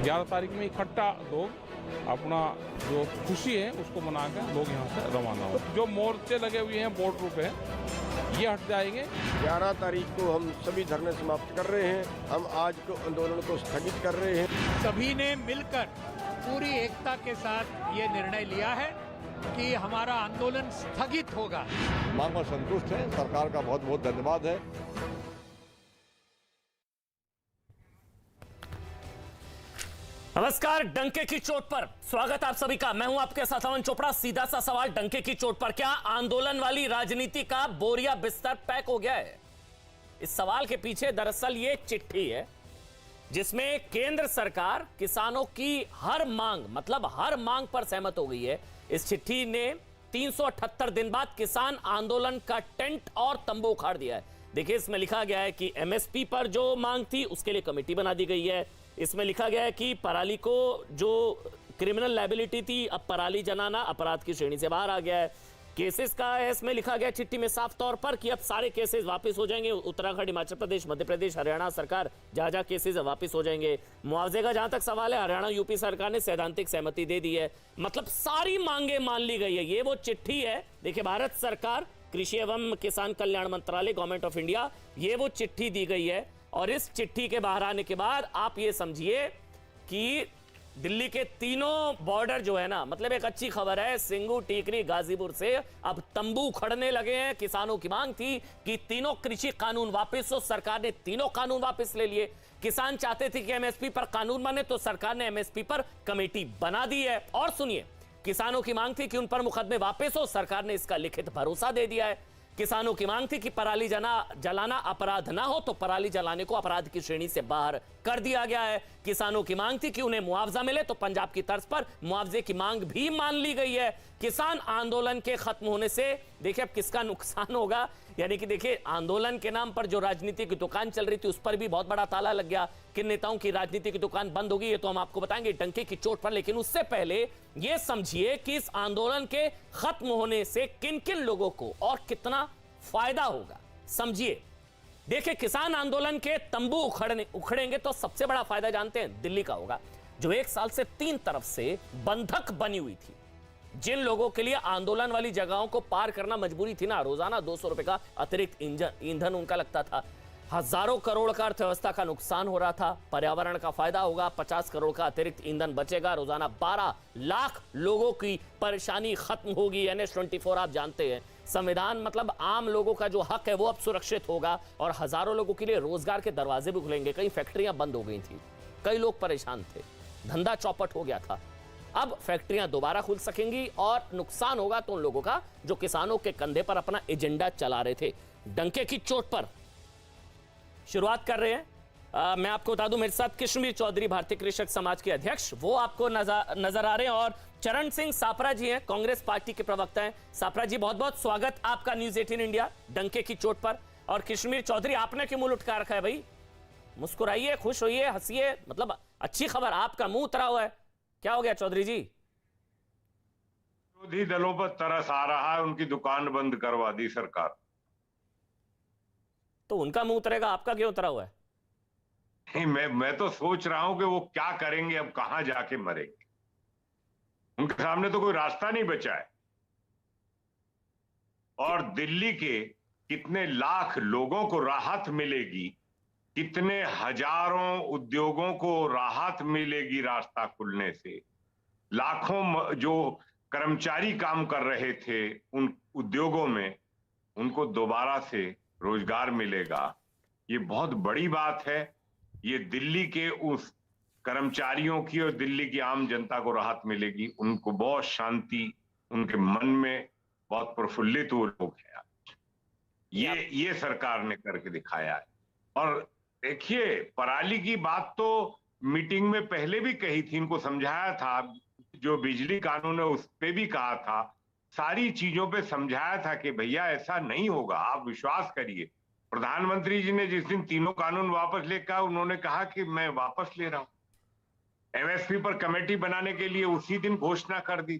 11 तारीख में इकट्ठा लोग अपना जो खुशी है उसको मनाकर लोग यहाँ से रवाना हो। जो मोर्चे लगे हुए हैं बॉर्डर पे ये हट जाएंगे। 11 तारीख को हम सभी धरने समाप्त कर रहे हैं। हम आज को आंदोलन को स्थगित कर रहे हैं। सभी ने मिलकर पूरी एकता के साथ ये निर्णय लिया है कि हमारा आंदोलन स्थगित होगा। मांग पर संतुष्ट है। सरकार का बहुत बहुत धन्यवाद है। नमस्कार, डंके की चोट पर स्वागत आप सभी का। मैं हूं आपके साथ अमन चोपड़ा। सीधा सा सवाल, डंके की चोट पर क्या आंदोलन वाली राजनीति का बोरिया बिस्तर पैक हो गया है? इस सवाल के पीछे दरअसल ये चिट्ठी है जिसमें केंद्र सरकार किसानों की हर मांग पर सहमत हो गई है। इस चिट्ठी ने 378 दिन बाद किसान आंदोलन का टेंट और तंबू उखाड़ दिया है। देखिए, इसमें लिखा गया है कि एमएसपी पर जो मांग थी उसके लिए कमेटी बना दी गई है। इसमें लिखा गया है कि पराली को जो क्रिमिनल लायबिलिटी थी, अब पराली जलाना अपराध की श्रेणी से बाहर आ गया है। केसेस का है इसमें लिखा गया चिट्ठी में साफ तौर पर कि अब सारे केसेस वापस हो जाएंगे। उत्तराखंड, हिमाचल प्रदेश, मध्य प्रदेश, हरियाणा सरकार जहां केसेस वापस हो जाएंगे। मुआवजे का जहां तक सवाल है, हरियाणा यूपी सरकार ने सैद्धांतिक सहमति दे दी है। मतलब सारी मांगे मान ली गई है। ये वो चिट्ठी है। देखिए, भारत सरकार, कृषि एवं किसान कल्याण मंत्रालय, गवर्नमेंट ऑफ इंडिया, ये वो चिट्ठी दी गई है। और इस चिट्ठी के बाहर आने के बाद आप ये समझिए कि दिल्ली के तीनों बॉर्डर जो है ना, मतलब एक अच्छी खबर है, सिंगू, टीकरी, गाजीपुर से अब तंबू खड़ने लगे हैं। किसानों की मांग थी कि तीनों कृषि कानून वापस हो। सरकार ने तीनों कानून वापस ले लिए। किसान चाहते थे कि एमएसपी पर कानून बने, तो सरकार ने एमएसपी पर कमेटी बना दी है। और सुनिए, किसानों की मांग थी कि उन पर मुकदमे वापस हो। सरकार ने इसका लिखित भरोसा दे दिया है। किसानों की मांग थी कि पराली जलाना अपराध ना हो, तो पराली जलाने को अपराध की श्रेणी से बाहर कर दिया गया है। किसानों की मांग थी कि उन्हें मुआवजा मिले, तो पंजाब की तर्ज पर मुआवजे की मांग भी मान ली गई है। किसान आंदोलन के खत्म होने से देखिए अब किसका नुकसान होगा, यानी कि देखिए आंदोलन के नाम पर जो राजनीति की दुकान चल रही थी उस पर भी बहुत बड़ा ताला लग गया। किन नेताओं की राजनीति की दुकान बंद होगी ये तो हम आपको बताएंगे डंके की चोट पर। लेकिन उससे पहले यह समझिए कि इस आंदोलन के खत्म होने से किन किन लोगों को और कितना फायदा होगा, समझिए। देखिए, किसान आंदोलन के तंबू उखड़ेंगे तो सबसे बड़ा फायदा जानते हैं दिल्ली का होगा, जो 1 साल से 3 तरफ से बंधक बनी हुई थी। जिन लोगों के लिए आंदोलन वाली जगहों को पार करना मजबूरी थी ना, रोजाना 200 रुपए का अतिरिक्त ईंधन उनका लगता था। हजारों करोड़ का अर्थव्यवस्था का नुकसान हो रहा था। पर्यावरण का फायदा होगा, 50 करोड़ का अतिरिक्त ईंधन बचेगा। रोजाना 12 लाख लोगों की परेशानी खत्म होगी। NH24 आप जानते हैं, संविधान मतलब आम लोगों का जो हक है वो अब सुरक्षित होगा। और हजारों लोगों के लिए रोजगार के दरवाजे भी खुलेंगे। कई फैक्ट्रियां बंद हो गई थी, कई लोग परेशान थे, धंधा चौपट हो गया था। अब फैक्ट्रियां दोबारा खुल सकेंगी और नुकसान होगा तो उन लोगों का जो किसानों के कंधे पर अपना एजेंडा चला रहे थे। डंके की चोट पर शुरुआत कर रहे हैं। मैं आपको बता दूं, मेरे साथ कृष्णवीर चौधरी, भारतीय कृषक समाज के अध्यक्ष, वो आपको नजर आ रहे हैं। और चरण सिंह सापरा जी हैं, कांग्रेस पार्टी के प्रवक्ता हैं। सापरा जी, बहुत बहुत स्वागत आपका न्यूज 18 इंडिया डंके की चोट पर। और कृष्णवीर चौधरी, आपने क्यों मुंह लुटका रखा है भाई? मुस्कुराइए, खुश होइए, हंसिए, मतलब अच्छी खबर, आपका मुंह उतरा हुआ है, क्या हो गया चौधरी जी? विरोधी दलों पर तरस आ रहा है, उनकी दुकान बंद करवा दी सरकार। तो उनका मुंह उतरेगा, आपका क्यों उतरा हुआ है? नहीं, मैं तो सोच रहा हूं कि वो क्या करेंगे, अब कहां जाके मरेंगे। उनके सामने तो कोई रास्ता नहीं बचा है। और दिल्ली के कितने लाख लोगों को राहत मिलेगी, कितने हजारों उद्योगों को राहत मिलेगी रास्ता खुलने से। लाखों जो कर्मचारी काम कर रहे थे उन उद्योगों में, उनको दोबारा से रोजगार मिलेगा। ये बहुत बड़ी बात है। ये दिल्ली के उस कर्मचारियों की और दिल्ली की आम जनता को राहत मिलेगी। उनको बहुत शांति, उनके मन में बहुत प्रफुल्लित वो लोग हैं आज। ये सरकार ने करके दिखाया है। और देखिए, पराली की बात तो मीटिंग में पहले भी कही थी, इनको समझाया था। जो बिजली कानून है उस पे भी कहा था, सारी चीजों पे समझाया था कि भैया ऐसा नहीं होगा, आप विश्वास करिए। प्रधानमंत्री जी ने जिस दिन तीनों कानून वापस ले कहा, उन्होंने कहा कि मैं वापस ले रहा हूं। एमएसपी पर कमेटी बनाने के लिए उसी दिन घोषणा कर दी।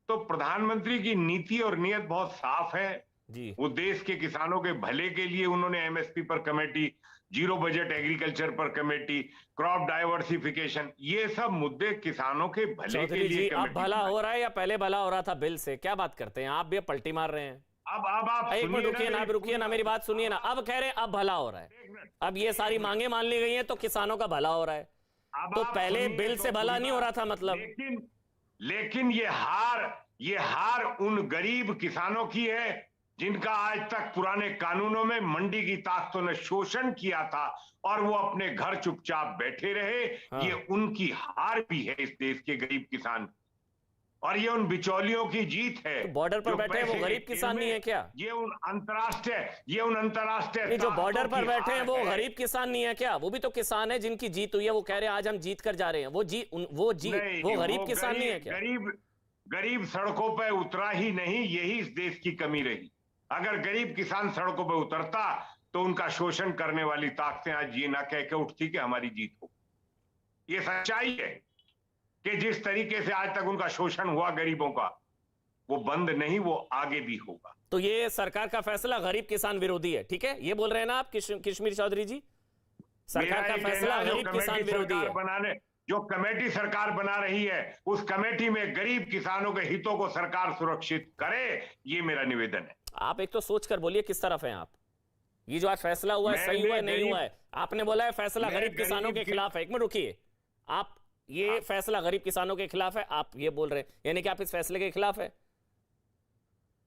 तो प्रधानमंत्री की नीति और नियत बहुत साफ है जी। वो देश के किसानों के भले के लिए उन्होंने एमएसपी पर कमेटी जीरो बजट एग्रीकल्चर पर कमेटी, क्रॉप डाइवर्सिफिकेशन, ये सब मुद्दे किसानों के भले के चौधरी लिए जी, अब कमेटी भला बनाई। हो रहा है या पहले भला हो रहा था बिल से? क्या बात करते हैं आप? भी पलटी मार रहे हैं। अब आप एक मिनट सुनिए रुकिए ना, मेरी रुकिए ना, मेरी बात सुनिए ना। अब कह रहे हैं अब भला हो रहा है, एक मिनट। अब ये सारी मांगे मान ली गई हैं तो किसानों का भला हो रहा है। अब तो आप पहले सुनिए बिल तो से भला पूरी नहीं हो रहा था बात। मतलब? लेकिन ये हार उन गरीब किसानों की है जिनका आज तक पुराने कानूनों में मंडी की ताकतों ने शोषण किया था और वो अपने घर चुपचाप बैठे रहे। हाँ। ये उनकी हार भी है इस देश के गरीब किसान, और ये उन बिचौलियों की जीत है। तो बॉर्डर पर जो बैठे हैं वो पैसे गरीब के किसान खेल नहीं है में, क्या? ये उन अंतरराष्ट्रीय नहीं, जो बॉर्डर ताकतों पर की बैठे हैं हार वो है। गरीब किसान नहीं है क्या? वो भी तो किसान है जिनकी जीत हुई है। वो कह रहे हैं आज हम जीत कर जा रहे हैं। नहीं, वो गरीब किसान नहीं है क्या? गरीब सड़कों पर उतरा ही नहीं, यही इस देश की कमी रही। अगर गरीब किसान सड़कों पर उतरता तो उनका शोषण करने वाली ताकतें आज ये ना कह के उठती कि हमारी जीत हो। ये सच्चाई है कि जिस तरीके से आज तक उनका शोषण हुआ गरीबों का, वो बंद नहीं, वो आगे भी होगा। तो ये सरकार का फैसला गरीब किसान विरोधी है, ठीक है? ये बोल रहे हैं ना आप कश्मीर चौधरी जी? सरकार का फैसला गरीब किसान विरोधी है। जो कमेटी सरकार बना रही है, उस कमेटी में गरीब किसानों के हितों को सरकार सुरक्षित करे, ये मेरा निवेदन है। आप एक तो सोच कर बोलिए किस तरफ हैं आप। ये जो आज फैसला हुआ है सही हुआ है नहीं हुआ है? आपने बोला है फैसला गरीब किसानों के खिलाफ है। एक मिनट रुकिए, आप ये फैसला गरीब किसानों के खिलाफ है, आप ये बोल रहे हैं, यानी कि आप इस फैसले के खिलाफ है?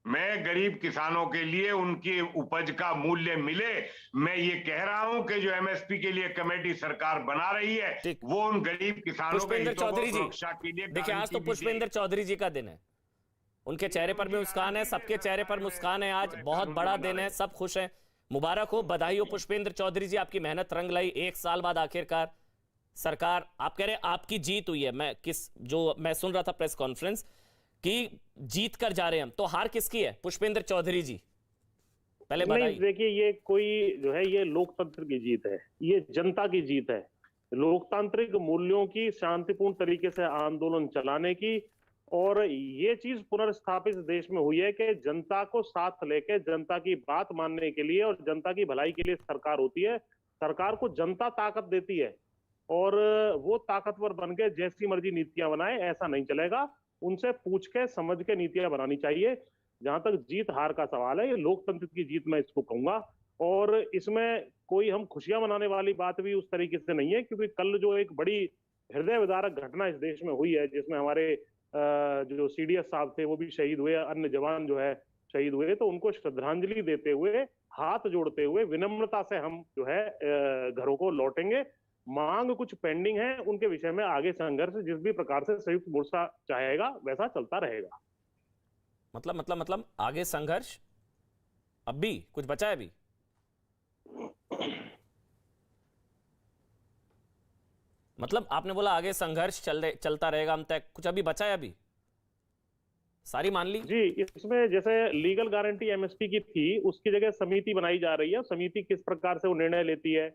मैं गरीब किसानों के लिए उनकी उपज का मूल्य मिले, मैं ये कह रहा हूं कि जो एमएसपी के लिए कमेटी सरकार बना रही है, वो उन गरीब किसानों के पुष्पेंद्र हितों को चौधरी जी, सुरक्षा के लिए देखिए आज तो पुष्पेंद्र चौधरी जी का दिन है। उनके चेहरे पर भी मुस्कान है, सबके चेहरे पर मुस्कान है। आज बहुत बड़ा दिन है, सब खुश हैं। मुबारक हो, बधाई हो पुष्पेंद्र चौधरी जी, आपकी मेहनत रंग लाई। 1 साल बाद आखिरकार सरकार, आप कह रहे हैं आपकी जीत हुई है। मैं सुन रहा था प्रेस कॉन्फ्रेंस कि जीत कर जा रहे हैं हम, तो हार किसकी है पुष्पेंद्र चौधरी जी? पहले नहीं, देखिए ये कोई जो है ये लोकतंत्र की जीत है, ये जनता की जीत है। लोकतांत्रिक मूल्यों की शांतिपूर्ण तरीके से आंदोलन चलाने की, और ये चीज पुनर्स्थापित देश में हुई है कि जनता को साथ लेके जनता की बात मानने के लिए और जनता की भलाई के लिए सरकार होती है। सरकार को जनता ताकत देती है और वो ताकतवर बन के जैसी मर्जी नीतियां बनाए, ऐसा नहीं चलेगा। उनसे पूछ के समझ के नीतियां बनानी चाहिए। जहां तक जीत हार का सवाल है, ये लोकतंत्र की जीत मैं इसको कहूंगा, और इसमें कोई हम खुशियां मनाने वाली बात भी उस तरीके से नहीं है, क्योंकि कल जो एक बड़ी हृदय विदारक घटना इस देश में हुई है, जिसमें हमारे जो सीडीएस साहब थे वो भी शहीद हुए, अन्य जवान जो है शहीद हुए, तो उनको श्रद्धांजलि देते हुए, हाथ जोड़ते हुए विनम्रता से हम जो है घरों को लौटेंगे। मांग कुछ पेंडिंग है, उनके विषय में आगे संघर्ष जिस भी प्रकार से संयुक्त मोर्चा चाहेगा वैसा चलता रहेगा। मतलब आगे संघर्ष अब भी कुछ बचा है? अभी मतलब आपने बोला आगे संघर्ष चलता रहेगा हम तक, कुछ अभी बचा है? अभी सारी मान ली जी। इसमें जैसे लीगल गारंटी एमएसपी की थी, उसकी जगह समिति बनाई जा रही है। समिति किस प्रकार से वो निर्णय लेती है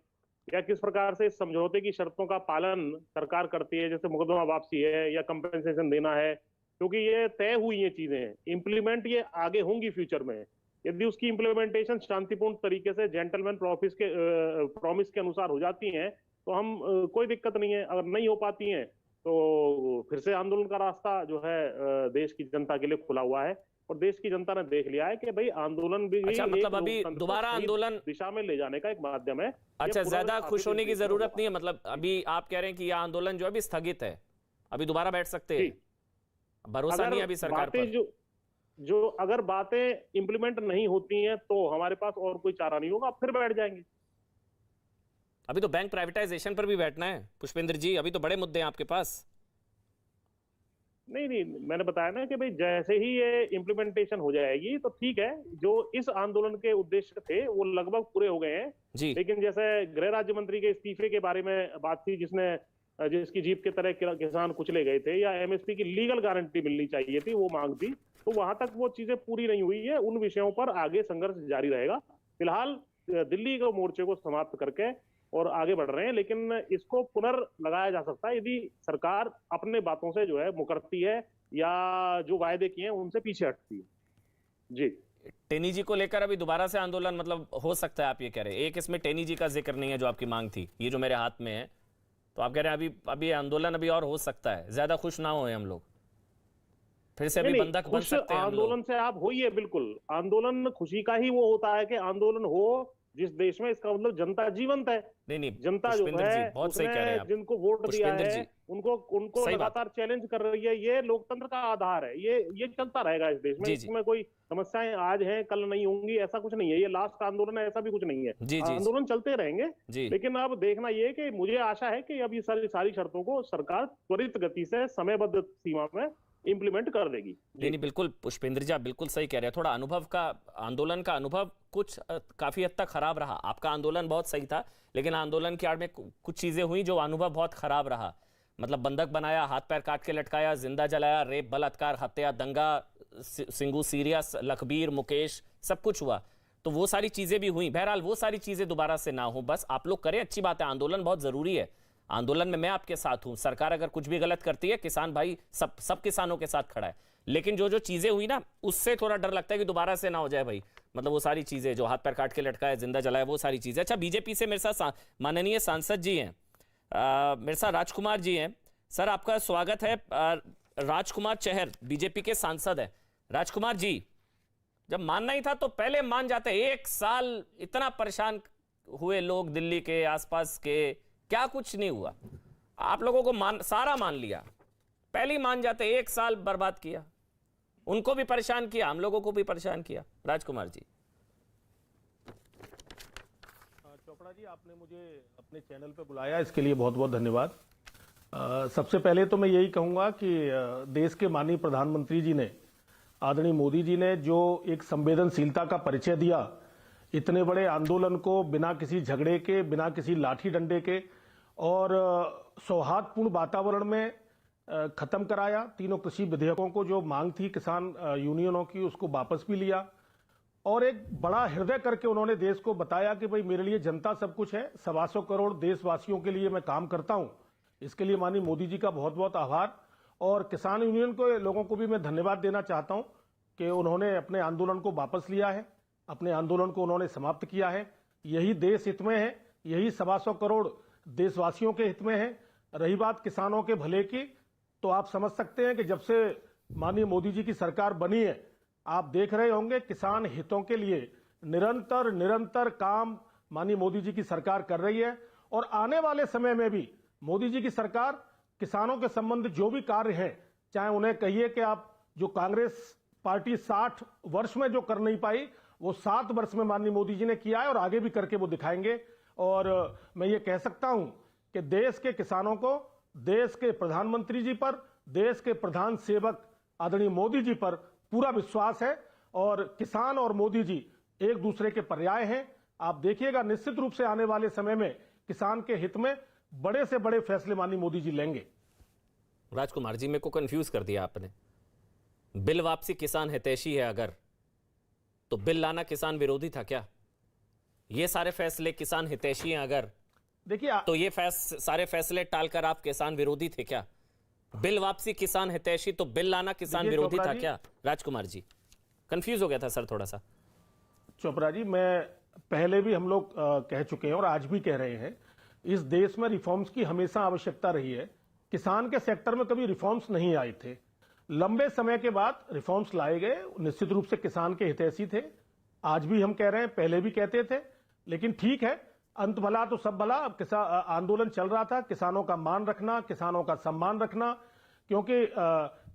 या किस प्रकार से इस समझौते की शर्तों का पालन सरकार करती है, जैसे मुकदमा वापसी है या कंपेंसेशन देना है, क्योंकि ये तय हुई ये चीजें हैं। इंप्लीमेंट ये आगे होंगी फ्यूचर में। यदि उसकी इंप्लीमेंटेशन शांतिपूर्ण तरीके से जेंटलमैन प्रॉमिस के अनुसार हो जाती हैं तो हम कोई दिक्कत नहीं है। अगर नहीं हो पाती हैं तो फिर से आंदोलन का रास्ता जो है देश की जनता के लिए खुला हुआ है, और देश की जनता ने देख लिया है कि भाई आंदोलन भी अच्छा, मतलब अभी दोबारा आंदोलन दिशा में ले जाने का एक माध्यम है। अच्छा, ज्यादा खुश होने की जरूरत नहीं है। मतलब अभी आप कह रहे हैं कि यह आंदोलन जो अभी स्थगित है, अभी दोबारा बैठ सकते हैं, भरोसा नहीं अभी सरकार पर। जो अगर बातें इंप्लीमेंट नहीं होती हैं तो हमारे पास और कोई चारा नहीं होगा, फिर बैठ जाएंगे। अभी तो बैंक प्राइवेटाइजेशन पर भी बैठना है पुष्पेंद्र जी, अभी तो बड़े मुद्दे हैं आपके पास। नहीं, मैंने बताया ना कि भाई जैसे ही ये इम्प्लीमेंटेशन हो जाएगी तो ठीक है। जो इस आंदोलन के उद्देश्य थे वो लगभग पूरे हो गए हैं जी। लेकिन जैसे गृह राज्य मंत्री के इस्तीफे के बारे में बात थी, जिसकी जीप के तरह किसान कुचले गए थे, या एमएसपी की लीगल गारंटी मिलनी चाहिए थी, वो मांग थी, तो वहां तक वो चीजें पूरी नहीं हुई है। उन विषयों पर आगे संघर्ष जारी रहेगा। फिलहाल दिल्ली के मोर्चे को समाप्त करके और आगे बढ़ रहे हैं, लेकिन इसको पुनर्लगाया जा सकता है यदि सरकार अपने बातों से जो है मुकरती है या जो वायदे किए हैं उनसे पीछे हटती है। जी। टेनी जी को लेकर अभी दोबारा से आंदोलन मतलब हो सकता है, आप ये कह रहे हैं? एक इसमें टेनी जी का जिक्र नहीं है जो आपकी मांग थी, ये जो मेरे हाथ में है, तो आप कह रहे हैं अभी आंदोलन अभी और हो सकता है, ज्यादा खुश ना होए हम लोग, फिर से अभी बंधक बन सकते हैं हम लोग। आंदोलन से आप होइए, बिल्कुल आंदोलन खुशी का ही वो होता है कि आंदोलन हो जिस देश में, इसका मतलब जनता जीवंत है। नहीं जनता जो पुष्पेंद्र है जी, बहुत सही कह रहे हैं आप। जिनको वोट दिया पुष्पेंद्र है जी, उनको सही लगातार चैलेंज कर रही है। ये लोकतंत्र का आधार है, ये चलता रहेगा इस देश में। जी, जी। इसमें कोई समस्याएं आज हैं कल नहीं होंगी ऐसा कुछ नहीं है। ये लास्ट आंदोलन है ऐसा भी कुछ नहीं है। जी, जी, आंदोलन चलते रहेंगे, जी। लेकिन अब देखना ये कि मुझे आशा है कि अब ये सारी शर्तों को सरकार त्वरित गति से समयबद्ध सीमा में इंप्लीमेंट कर देगी। नहीं बिल्कुल पुष्पेंद्र जी, आप बिल्कुल सही कह रहे हैं। थोड़ा अनुभव का, आंदोलन का अनुभव कुछ काफी हद तक खराब रहा। आपका आंदोलन बहुत सही था, लेकिन आंदोलन की आड़ में कुछ चीजें हुई जो अनुभव बहुत खराब रहा। मतलब बंधक बनाया, हाथ पैर काट के लटकाया, जिंदा जलाया, रेप, बलात्कार, हत्या, दंगा, सिंगू, सीरियस, लखबीर, मुकेश, सब कुछ हुआ। तो वो सारी चीजें भी हुई। बहरहाल वो सारी चीजें दोबारा से ना हो, बस आप लोग करें, अच्छी बात है। आंदोलन बहुत जरूरी है, आंदोलन में मैं आपके साथ हूं। सरकार अगर कुछ भी गलत करती है, किसान भाई सब किसानों के साथ खड़ा है। लेकिन जो चीजें हुई ना, उससे थोड़ा डर लगता है कि दोबारा से ना हो जाए भाई। मतलब वो सारी चीजें जो हाथ पैर काट के लटकाया, जिंदा जलाया, वो सारी चीजें। अच्छा, बीजेपी से मेरे साथ माननीय सांसद जी हैं, मेरे साथ राजकुमार जी हैं। सर आपका स्वागत है। राजकुमार चहर बीजेपी के सांसद है। राजकुमार जी, जब मानना ही था तो पहले मान जाते। 1 साल इतना परेशान हुए लोग दिल्ली के आसपास के, क्या कुछ नहीं हुआ। आप लोगों को सारा मान लिया, पहले ही मान जाते। 1 साल बर्बाद किया, उनको भी परेशान किया, हम लोगों को भी परेशान किया। राजकुमार जी। चोपड़ा जी, आपने मुझे अपने चैनल पे बुलाया, इसके लिए बहुत बहुत धन्यवाद। सबसे पहले तो मैं यही कहूंगा कि देश के माननीय प्रधानमंत्री जी ने, आदरणीय मोदी जी ने जो एक संवेदनशीलता का परिचय दिया, इतने बड़े आंदोलन को बिना किसी झगड़े के, बिना किसी लाठी डंडे के और सौहार्दपूर्ण वातावरण में खत्म कराया। तीनों कृषि विधेयकों को जो मांग थी किसान यूनियनों की, उसको वापस भी लिया और एक बड़ा हृदय करके उन्होंने देश को बताया कि भाई मेरे लिए जनता सब कुछ है, 125 करोड़ देशवासियों के लिए मैं काम करता हूं। इसके लिए माननीय मोदी जी का बहुत बहुत आभार। और किसान यूनियन को, लोगों को भी मैं धन्यवाद देना चाहता हूं कि उन्होंने अपने आंदोलन को वापस लिया है, अपने आंदोलन को उन्होंने समाप्त किया है। यही देश हित में है, यही 125 करोड़ देशवासियों के हित में है। रही बात किसानों के भले की, तो आप समझ सकते हैं कि जब से माननीय मोदी जी की सरकार बनी है, आप देख रहे होंगे किसान हितों के लिए निरंतर काम माननीय मोदी जी की सरकार कर रही है। और आने वाले समय में भी मोदी जी की सरकार किसानों के संबंध जो भी कार्य हैं, चाहे उन्हें कहिए कि आप जो कांग्रेस पार्टी 60 वर्ष में जो कर नहीं पाई, वो 7 वर्ष में माननीय मोदी जी ने किया है और आगे भी करके वो दिखाएंगे। और मैं ये कह सकता हूं कि देश के किसानों को देश के प्रधानमंत्री जी पर, देश के प्रधान सेवक आदरणीय मोदी जी पर पूरा विश्वास है। और किसान और मोदी जी एक दूसरे के पर्याय हैं। आप देखिएगा, निश्चित रूप से आने वाले समय में किसान के हित में बड़े से बड़े फैसले माननीय मोदी जी लेंगे। राजकुमार जी, मेरे को कंफ्यूज कर दिया आपने। बिल वापसी किसान हितैषी है अगर, तो बिल लाना किसान विरोधी था क्या? ये सारे फैसले किसान हितैषी हैं अगर, देखिए तो ये सारे फैसले टालकर आप किसान विरोधी थे क्या? बिल वापसी किसान हितैषी, तो बिल लाना किसान विरोधी था क्या? राजकुमार जी, कंफ्यूज हो गया था सर थोड़ा सा। चोपड़ा जी, मैं पहले भी हम लोग कह चुके हैं और आज भी कह रहे हैं, इस देश में रिफॉर्म्स की हमेशा आवश्यकता रही है। किसान के सेक्टर में कभी रिफॉर्म्स नहीं आए थे, लंबे समय के बाद रिफॉर्म्स लाए गए, निश्चित रूप से किसान के हितैषी थे। आज भी हम कह रहे हैं, पहले भी कहते थे, लेकिन ठीक है, अंत भला तो सब भला। अब आंदोलन चल रहा था, किसानों का मान रखना, किसानों का सम्मान रखना, क्योंकि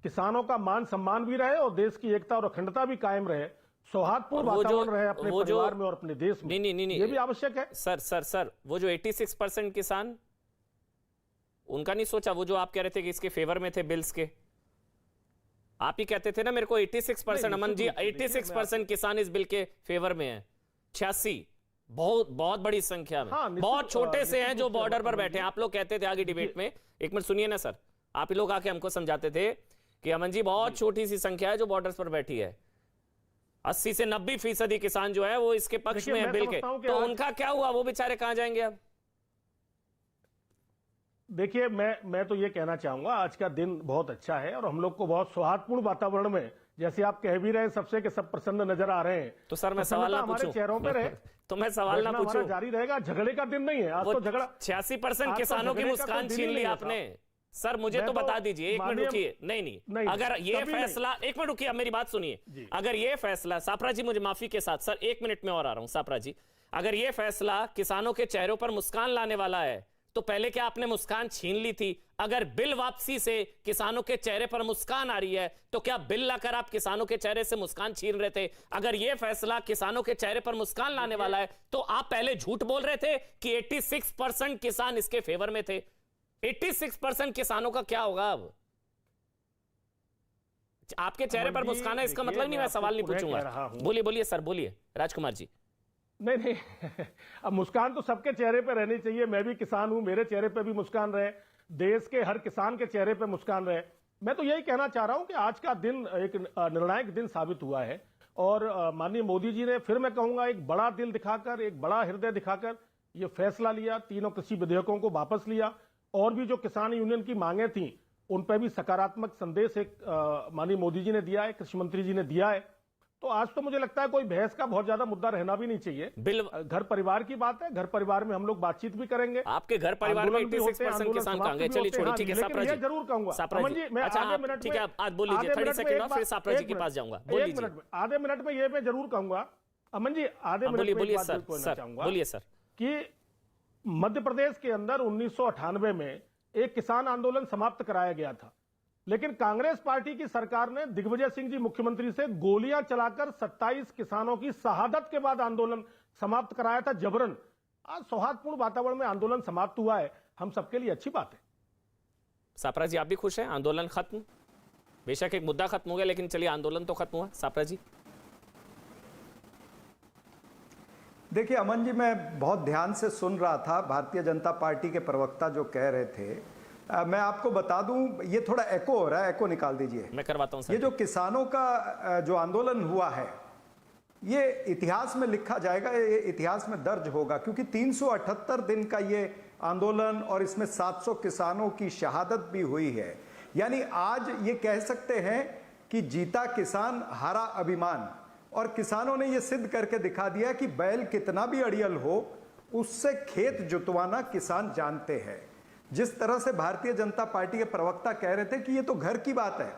किसानों का मान सम्मान भी रहे और देश की एकता और अखंडता भी कायम रहे, सौहार्दपूर्ण वातावरण रहे अपने परिवार में और अपने देश में। नहीं, ये भी आवश्यक है। सर, वो जो 86% किसान, उनका नहीं सोचा? वो जो आप कह रहे थे कि इसके फेवर में थे बिल्स के, आप ही कहते थे ना मेरे को 86%, अमन जी 86% किसान इस बिल के फेवर में है। 86 बहुत बड़ी संख्या में। बहुत छोटे से हैं जो बॉर्डर पर बैठे हैं। आप लोग कहते थे आगे डिबेट में, एक मिनट सुनिए ना सर, आप ही लोग आके हमको समझाते थे कि अमन जी बहुत छोटी सी संख्या है जो बॉर्डर्स पर बैठी है। 80 से 90% किसान जो है वो इसके पक्ष में है बिल के, तो उनका क्या हुआ? वो बेचारे कहां जाएंगे अब? देखिए, मैं तो ये कहना चाहूंगा, आज का दिन बहुत अच्छा है और हम लोग को बहुत सौहार्दपूर्ण वातावरण में जैसे आप कह भी रहे हैं सबसे के सब प्रसन्न नजर आ रहे हैं, तो सर मैं सवाल ना हमारे पूछूं चेहरों पे रहे तो मैं सवाल ना पूछूं, जारी रहेगा। झगड़े का दिन नहीं है आज, तो झगड़ा 86% किसानों की मुस्कान छीन ली आपने। सर मुझे तो बता दीजिए, एक मिनट रुकिए। नहीं, अगर ये फैसला, एक मिनट रुकिए, अब मेरी बात सुनिए। अगर ये फैसला, सापरा जी मुझे माफी के साथ, सर 1 मिनट में और आ रहा हूं। सापरा जी, अगर ये फैसला किसानों के चेहरों पर मुस्कान लाने वाला है तो पहले क्या आपने मुस्कान छीन ली थी? अगर बिल वापसी से किसानों के चेहरे पर मुस्कान आ रही है तो क्या बिल लाकर आप किसानों के चेहरे से मुस्कान छीन रहे थे? अगर यह फैसला किसानों के चेहरे पर मुस्कान लाने वाला है तो आप पहले झूठ बोल रहे थे कि 86% किसान इसके फेवर में थे। 86% किसानों का क्या होगा अब? आपके चेहरे पर मुस्कान है इसका मतलब नहीं मैं सवाल नहीं पूछूंगा। बोलिए सर, बोलिए राजकुमार जी। नहीं अब मुस्कान तो सबके चेहरे पे रहनी चाहिए। मैं भी किसान हूं, मेरे चेहरे पे भी मुस्कान रहे, देश के हर किसान के चेहरे पे मुस्कान रहे। मैं तो यही कहना चाह रहा हूं कि आज का दिन एक निर्णायक दिन साबित हुआ है और माननीय मोदी जी ने, फिर मैं कहूंगा, एक बड़ा दिल दिखाकर, एक बड़ा हृदय दिखाकर यह फैसला लिया, तीनों कृषि विधेयकों को वापस लिया और भी जो किसान यूनियन की मांगे थी उन पर भी सकारात्मक संदेश एक माननीय मोदी जी ने दिया है, कृषि मंत्री जी ने दिया है। तो आज तो मुझे लगता है कोई बहस का बहुत ज्यादा मुद्दा रहना भी नहीं चाहिए। बिल घर परिवार की बात है, घर परिवार में हम लोग बातचीत भी करेंगे। आपके घर परिवार में 86% किसान कहां गए? चलिए छोड़िए, ठीक है सापरा जी, जरूर कहूंगा सापरा जी। मैं अच्छा आधे मिनट ठीक है, आप बोल लीजिए 30 सेकंड और फिर सापरा जी के पास जाऊंगा। बोल लीजिए आधे मिनट में ये मैं जरूर कहूंगा। अमन जी आधे मिनट में बोलिए बात कहना चाहूंगा। बोलिए सर। कि मध्य प्रदेश के अंदर 1998 में एक किसान आंदोलन समाप्त कराया गया था, लेकिन कांग्रेस पार्टी की सरकार ने दिग्विजय सिंह जी मुख्यमंत्री से गोलियां चलाकर 27 किसानों की शहादत के बाद आंदोलन समाप्त कराया था जबरन। आज सौहार्दपूर्ण वातावरण में आंदोलन समाप्त हुआ है, हम सबके लिए अच्छी बात है। सापरा जी आप भी खुश हैं? आंदोलन खत्म, बेशक एक मुद्दा खत्म हो गया लेकिन चलिए आंदोलन तो खत्म हुआ। सापरा जी। देखिए अमन जी, मैं बहुत ध्यान से सुन रहा था भारतीय जनता पार्टी के प्रवक्ता जो कह रहे थे। मैं आपको बता दूं, ये थोड़ा एको हो रहा है, एको निकाल दीजिए। मैं करवाता हूं सर। ये जो किसानों का जो आंदोलन हुआ है ये इतिहास में लिखा जाएगा, ये इतिहास में दर्ज होगा, क्योंकि 378 दिन का ये आंदोलन और इसमें 700 किसानों की शहादत भी हुई है। यानी आज ये कह सकते हैं कि जीता किसान हारा अभिमान। और किसानों ने ये सिद्ध करके दिखा दिया कि बैल कितना भी अड़ियल हो उससे खेत जुतवाना किसान जानते हैं। जिस तरह से भारतीय जनता पार्टी के प्रवक्ता कह रहे थे कि ये तो घर की बात है,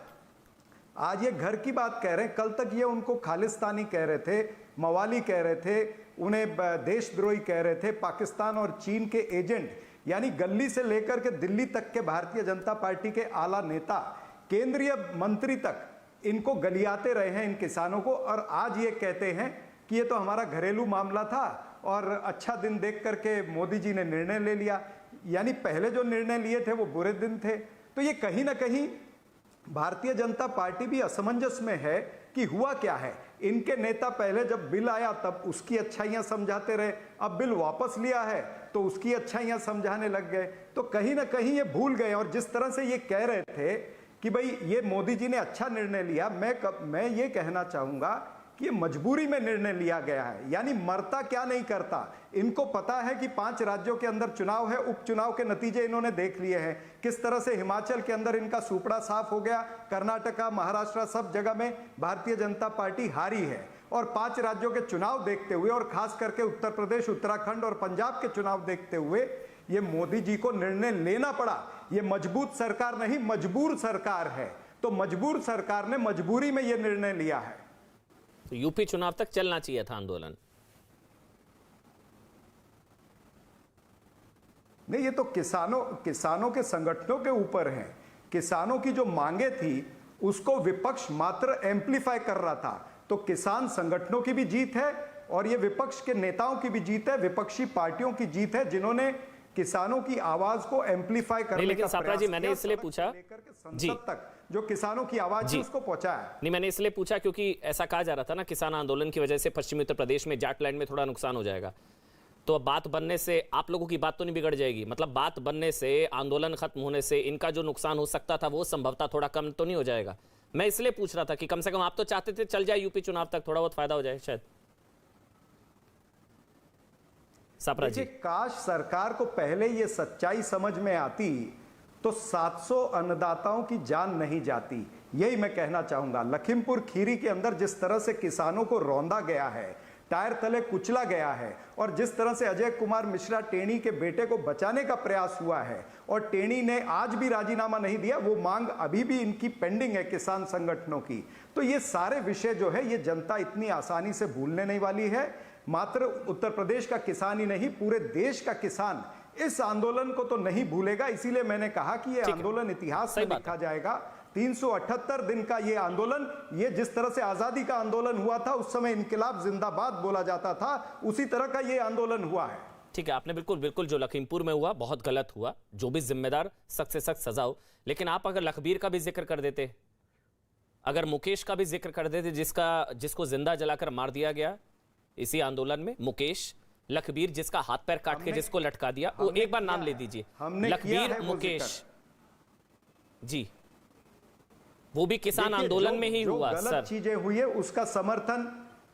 आज ये घर की बात कह रहे हैं, कल तक ये उनको खालिस्तानी कह रहे थे, मवाली कह रहे थे, उन्हें देशद्रोही कह रहे थे, पाकिस्तान और चीन के एजेंट। यानी गली से लेकर के दिल्ली तक के भारतीय जनता पार्टी के आला नेता, केंद्रीय मंत्री तक इनको गलियाते रहे हैं इन किसानों को। और आज ये कहते हैं कि ये तो हमारा घरेलू मामला था और अच्छा दिन देख करके मोदी जी ने निर्णय ले लिया। यानी पहले जो निर्णय लिए थे वो बुरे दिन थे। तो ये कहीं ना कहीं भारतीय जनता पार्टी भी असमंजस में है कि हुआ क्या है। इनके नेता पहले जब बिल आया तब उसकी अच्छाइयां समझाते रहे, अब बिल वापस लिया है तो उसकी अच्छाइयां समझाने लग गए। तो कहीं ना कहीं ये भूल गए। और जिस तरह से ये कह रहे थे कि भाई ये मोदी जी ने अच्छा निर्णय लिया, मैं ये कहना चाहूंगा कि ये मजबूरी में निर्णय लिया गया है। यानी मरता क्या नहीं करता। इनको पता है कि 5 राज्यों के अंदर चुनाव है, उपचुनाव के नतीजे इन्होंने देख लिए हैं, किस तरह से हिमाचल के अंदर इनका सुपड़ा साफ हो गया, कर्नाटका, महाराष्ट्र, सब जगह में भारतीय जनता पार्टी हारी है। और 5 राज्यों के चुनाव देखते हुए और खास करके उत्तर प्रदेश, उत्तराखंड और पंजाब के चुनाव देखते हुए ये मोदी जी को निर्णय लेना पड़ा। ये मजबूत सरकार नहीं, मजबूर सरकार है। तो मजबूर सरकार ने मजबूरी में ये निर्णय लिया है। तो यूपी चुनाव तक चलना चाहिए था आंदोलन। नहीं, ये तो किसानों के संगठनों के ऊपर है। किसानों की जो मांगे थी उसको विपक्ष मात्र एम्प्लीफाई कर रहा था। तो किसान संगठनों की भी जीत है और ये विपक्ष के नेताओं की भी जीत है, विपक्षी पार्टियों की जीत है जिन्होंने किसानों की आवाज को एम्प्लीफाई करने का प्रयास किया। मैंने इसलिए पूछा जी तक जो किसानों की आवाज है उसको पहुंचाया। नहीं, मैंने इसलिए पूछा क्योंकि ऐसा कहा जा रहा था ना किसान आंदोलन की वजह से पश्चिमी उत्तर प्रदेश में जाटलैंड में थोड़ा नुकसान हो जाएगा। तो अब बात बनने से आप लोगों की बात तो नहीं बिगड़ जाएगी, मतलब बात बनने से, आंदोलन खत्म होने से इनका जो नुकसान हो सकता था वो संभवतः थोड़ा कम तो नहीं हो जाएगा। मैं इसलिए पूछ रहा था कि कम से कम आप तो चाहते थे चल जाए यूपी चुनाव तक, थोड़ा बहुत फायदा हो जाए शायद। काश सरकार को पहले ये सच्चाई समझ में आती तो 700 अन्नदाताओं की जान नहीं जाती। यही मैं कहना चाहूंगा। लखीमपुर खीरी के अंदर जिस तरह से किसानों को रौंदा गया है, टायर तले कुचला गया है, और जिस तरह से अजय कुमार मिश्रा टेनी के बेटे को बचाने का प्रयास हुआ है और टेनी ने आज भी राजीनामा नहीं दिया, वो मांग अभी भी इनकी पेंडिंग है किसान संगठनों की। तो ये सारे विषय जो है ये जनता इतनी आसानी से भूलने नहीं वाली है। मात्र उत्तर प्रदेश का किसान ही नहीं, पूरे देश का किसान इस आंदोलन को तो नहीं भूलेगा। इसीलिए मैंने कहा कि यह आंदोलन इतिहास में लिखा जाएगा। 378 दिन का ये आंदोलन, ये जिस तरह से आजादी का आंदोलन हुआ था, उस समय इनकलाब जिंदाबाद बोला जाता था, उसी तरह का ये आंदोलन हुआ है। ठीक है, आपने बिल्कुल जो लखीमपुर में हुआ बहुत गलत हुआ, जो भी जिम्मेदार सख्त से सख्त सजा हो। लेकिन आप अगर लखबीर का भी जिक्र कर देते, अगर मुकेश का भी जिक्र कर देते, जिसको जिंदा जलाकर मार दिया गया इसी आंदोलन में, मुकेश, लखबीर जिसका हाथ पैर काट के जिसको लटका दिया, वो एक बार नाम ले दीजिए, लखबीर, मुकेश जी, वो भी किसान आंदोलन में ही हुआ। गलत चीजें हुई है उसका समर्थन,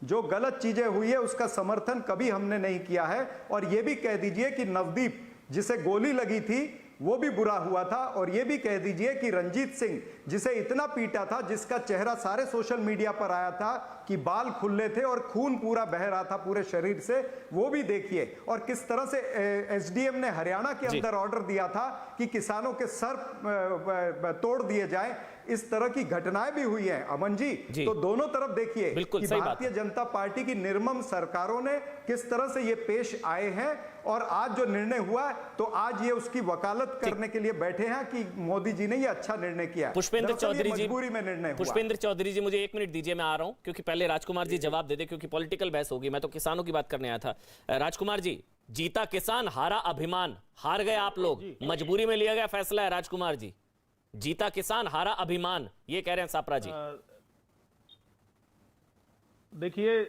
जो गलत चीजें हुई है उसका समर्थन कभी हमने नहीं किया है। और ये भी कह दीजिए कि नवदीप जिसे गोली लगी थी वो भी बुरा हुआ था, और ये भी कह दीजिए कि रंजीत सिंह जिसे इतना पीटा था, जिसका चेहरा सारे सोशल मीडिया पर आया था कि बाल खुले थे और खून पूरा बह रहा था पूरे शरीर से, वो भी देखिए। और किस तरह से एसडीएम ने हरियाणा के अंदर ऑर्डर दिया था कि किसानों के सर तोड़ दिए जाएं। इस तरह की घटनाएं भी हुई हैं अमन जी। तो दोनों तरफ देखिए कि भारतीय जनता पार्टी की निर्मम सरकारों ने किस तरह से ये पेश आए हैं, और आज जो निर्णय हुआ है तो आज ये उसकी वकालत करने के लिए बैठे हैं कि मोदी जी ने ये अच्छा निर्णय किया। पुष्पेंद्र चौधरी जी, मजबूरी में निर्णय हुआ। पुष्पेंद्र चौधरी जी, मुझे 1 मिनट दीजिए, मैं आ रहा हूं, क्योंकि पहले राजकुमार जी जवाब दे दे, क्योंकि पॉलिटिकल बहस होगी। मैं तो किसानों की बात करने आया था। राजकुमार जी, जीता किसान हारा अभिमान, हार गए आप लोग, मजबूरी में लिया गया फैसला है। राजकुमार जी, जीता किसान हारा अभिमान, ये कह रहे हैं सापरा जी। देखिए,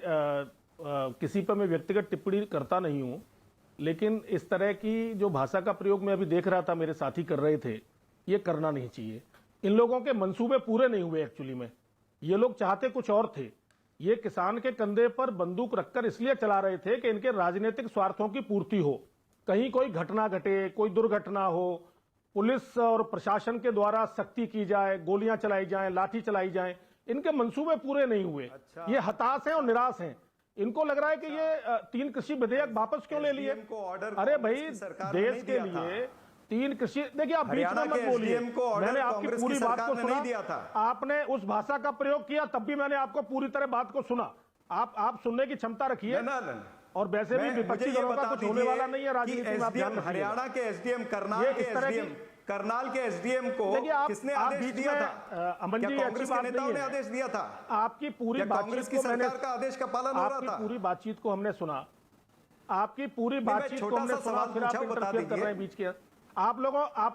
किसी पर मैं व्यक्तिगत टिप्पणी करता नहीं हूं, लेकिन इस तरह की जो भाषा का प्रयोग मैं अभी देख रहा था मेरे साथी कर रहे थे, ये करना नहीं चाहिए। इन लोगों के मंसूबे पूरे नहीं हुए। एक्चुअली में ये लोग चाहते कुछ और थे। ये किसान के कंधे पर बंदूक रखकर इसलिए चला रहे थे कि इनके राजनीतिक स्वार्थों की पूर्ति हो, कहीं कोई घटना घटे, कोई दुर्घटना हो, पुलिस और प्रशासन के द्वारा सख्ती की जाए, गोलियां चलाई जाएं, लाठी चलाई जाए। इनके मंसूबे पूरे नहीं हुए। ये हताश हैं और निराश हैं। इनको लग रहा है कि ये 3 कृषि विधेयक वापस क्यों ले लिए। अरे भाई, देश के लिए 3 कृषि, देखिए आप बीच में मत बोलिए, मैंने आपकी पूरी बात को सुना, आपने उस भाषा का प्रयोग किया, तब भी मैंने आपको पूरी तरह बात को सुना। आप सुनने की क्षमता रखिए। और वैसे भी विपक्षी दलों का कुछ होने वाला नहीं है राजनीति में। हरियाणा के एसडीएम, करनाल के एसडीएम को किसने आदेश दिया था? अमन जी, कांग्रेस के नेताओं ने आदेश दिया था? आपकी पूरी कांग्रेस की सरकार का आदेश का पालन हो रहा था? पूरी बातचीत को हमने सुना, आपकी पूरी बातचीत को हमने सुना, फिर आप इंटरफेयर कर रहे हैं बीच के। आप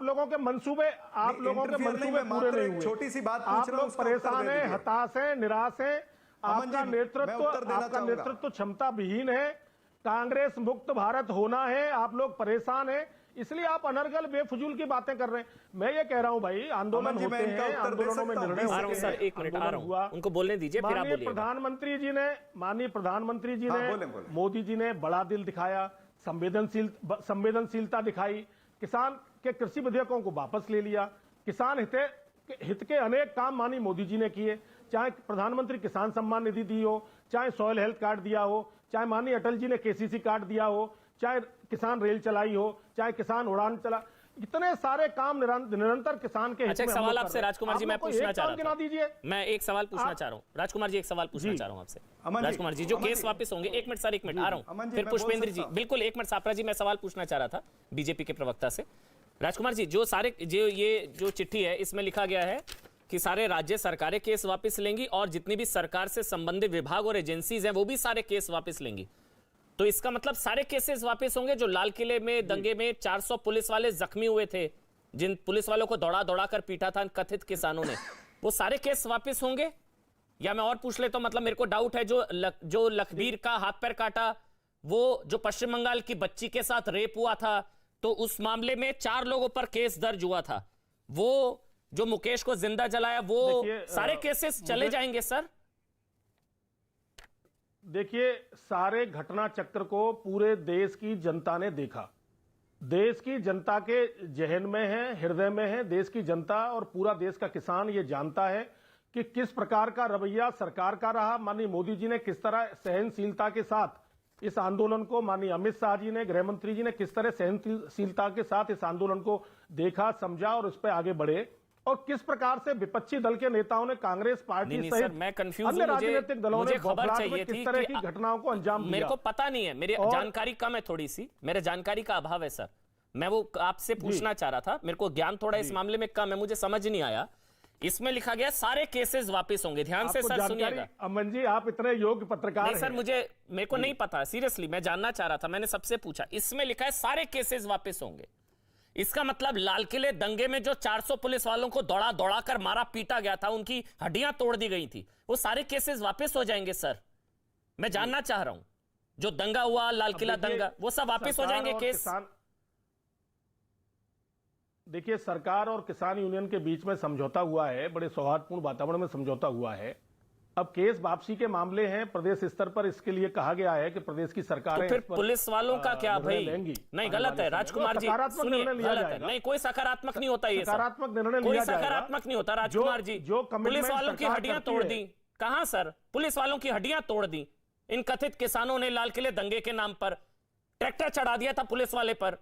लोगों के मंसूबे पूरे नहीं हुए। छोटी सी बात आप लोग परेशान हैं, हताश हैं, निराश हैं। आपका नेतृत्व क्षमता विहीन है। कांग्रेस मुक्त भारत होना है, आप लोग परेशान हैं, इसलिए आप अनर्गल बेफजूल की बातें कर रहे हैं। मैं ये कह रहा हूं भाई, आंदोलन होते हैं, आंदोलनों में निर्णय होते हैं। एक मिनट आ रहा हूं, उनको बोलने दीजिए, फिर आप बोलिए। प्रधानमंत्री जी ने मोदी जी ने बड़ा दिल दिखाया, संवेदनशीलता दिखाई, किसान के कृषि विधेयकों को वापस ले लिया, किसान हित के अनेक काम मानी मोदी जी ने किए, चाहे प्रधानमंत्री किसान सम्मान निधि दी हो, चाहे सॉइल हेल्थ कार्ड दिया हो, चाहे माननीय अटल जी ने केसीसी कार्ड दिया हो, चाहे किसान रेल चलाई हो, चाहे किसान उड़ान चला, इतने सारे काम निरंतर किसान के। अच्छा, एक सवाल आपसे राजकुमार जी मैं पूछना चाह रहा था। मैं एक सवाल पूछना चाह रहा हूँ राजकुमार जी, एक सवाल पूछना चाह रहा हूँ आपसे राजकुमार जी, जो केस वापस होंगे। 1 मिनट सर, 1 मिनट आ रहा हूँ, फिर पुष्पेंद्र जी। बिल्कुल 1 मिनट सापरा जी, मैं सवाल पूछना चाह रहा था बीजेपी के प्रवक्ता से। राजकुमार जी, ये जो चिट्ठी है इसमें लिखा गया है कि सारे राज्य सरकारें केस वापस लेंगी और जितनी भी सरकार से संबंधित विभाग और एजेंसीज हैं वो भी सारे केस वापस लेंगी। तो इसका मतलब सारे केसेस वापस होंगे। जो लाल किले में दंगे में 400 पुलिस वाले जख्मी हुए थे, जिन पुलिस वालों को दौड़ा कर पीटा था कथित किसानों ने, वो सारे केस वापस होंगे? या मैं और पूछ लेता हूं, मतलब मेरे को डाउट है, जो लखबीर का हाथ पैर काटा, वो जो पश्चिम बंगाल की बच्ची के साथ रेप हुआ था, तो उस मामले में 4 लोगों पर केस दर्ज हुआ था। वो जो मुकेश को जिंदा जलाया, वो सारे केसेस चले जाएंगे सर? देखिए, सारे घटना चक्र को पूरे देश की जनता ने देखा। देश की जनता के जहन में है, हृदय में है। देश की जनता और पूरा देश का किसान ये जानता है कि किस प्रकार का रवैया सरकार का रहा। माननीय मोदी जी ने किस तरह सहनशीलता के साथ इस आंदोलन को, माननीय अमित शाह जी ने, गृह मंत्री जी ने किस तरह सहनशीलता के साथ इस आंदोलन को देखा, समझा और उस पर आगे बढ़े, और किस प्रकार से विपक्षी दल के नेताओं ने, कांग्रेस पार्टी सहित मैं कंफ्यूज अन्य राजनीतिक दलों ने खबर चाहिए किस थी तरह की घटनाओं को अंजाम दिया। मेरे को पता नहीं है, मेरी जानकारी कम है थोड़ी सी, मेरे जानकारी का अभाव है सर। मैं वो आपसे पूछना चाह रहा था, मेरे को ज्ञान थोड़ा इस मामले में कम है, मुझे समझ नहीं आया। इसमें लिखा गया सारे केसेस वापस होंगे, ध्यान से सर सुनिएगा। अमन जी, आप इतने योग्य पत्रकार हैं। सर मेरे को नहीं पता, सीरियसली मैं जानना चाह रहा था, मैंने सबसे पूछा। इसमें लिखा है सारे केसेस वापस होंगे। इसका मतलब लाल किले दंगे में जो 400 पुलिस वालों को दौड़ा दौड़ा कर मारा पीटा गया था, उनकी हड्डियां तोड़ दी गई थी, वो सारे केसेस वापस हो जाएंगे सर। मैं जानना चाह रहा हूं, जो दंगा हुआ, लाल किला दंगा, वो सब वापस हो जाएंगे केस। देखिए, सरकार और किसान यूनियन के बीच में समझौता हुआ है, बड़े सौहार्दपूर्ण वातावरण में समझौता हुआ है। अब केस वापसी के मामले हैं प्रदेश स्तर पर, इसके लिए कहा गया है कि प्रदेश की सरकारें। तो फिर पुलिस वालों का क्या भाई? नहीं, गलत है राजकुमार जी, सुनिए, गलत है। नहीं, कोई सकारात्मक नहीं होता ये, सकारात्मक निर्णय कोई सकारात्मक नहीं होता राजकुमार जी। जो पुलिस वालों की हड्डियां तोड़ दी, कहां सर? पुलिस वालों की हड्डियां तोड़ दी इन कथित किसानों ने लाल किले दंगे के नाम पर। ट्रैक्टर चढ़ा दिया था पुलिस वाले पर,